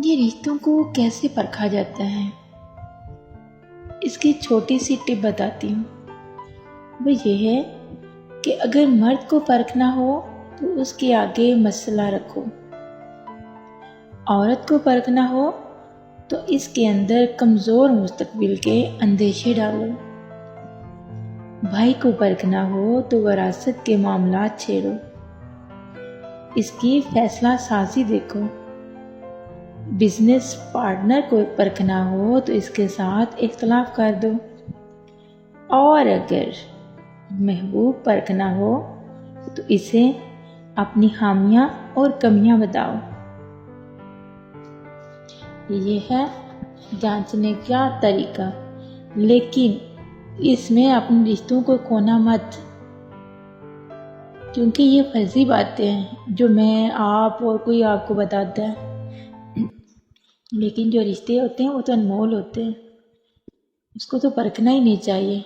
یہ رشتوں کو کیسے پرکھا جاتا ہے، اس کی چھوٹی سی ٹپ بتاتی ہوں۔ وہ یہ ہے کہ اگر مرد کو پرکھنا ہو تو اس کے آگے مسئلہ رکھو، عورت کو پرکھنا ہو تو اس کے اندر کمزور مستقبل کے اندیشے ڈالو، بھائی کو پرکھنا ہو تو وراثت کے معاملات چھیڑو، اس کی فیصلہ سازی دیکھو، بزنس پارٹنر کو پرکھنا ہو تو اس کے ساتھ اختلاف کر دو، اور اگر محبوب پرکھنا ہو تو اسے اپنی خامیاں اور کمیاں بتاؤ۔ یہ ہے جانچنے کا طریقہ، لیکن اس میں اپنے رشتوں کو کھونا مت، کیونکہ یہ فرضی باتیں ہیں جو میں آپ اور کوئی آپ کو بتاتا ہے، لیکن جو رشتے ہوتے ہیں وہ تو انمول ہوتے ہیں، اس کو تو پرکھنا ہی نہیں چاہیے۔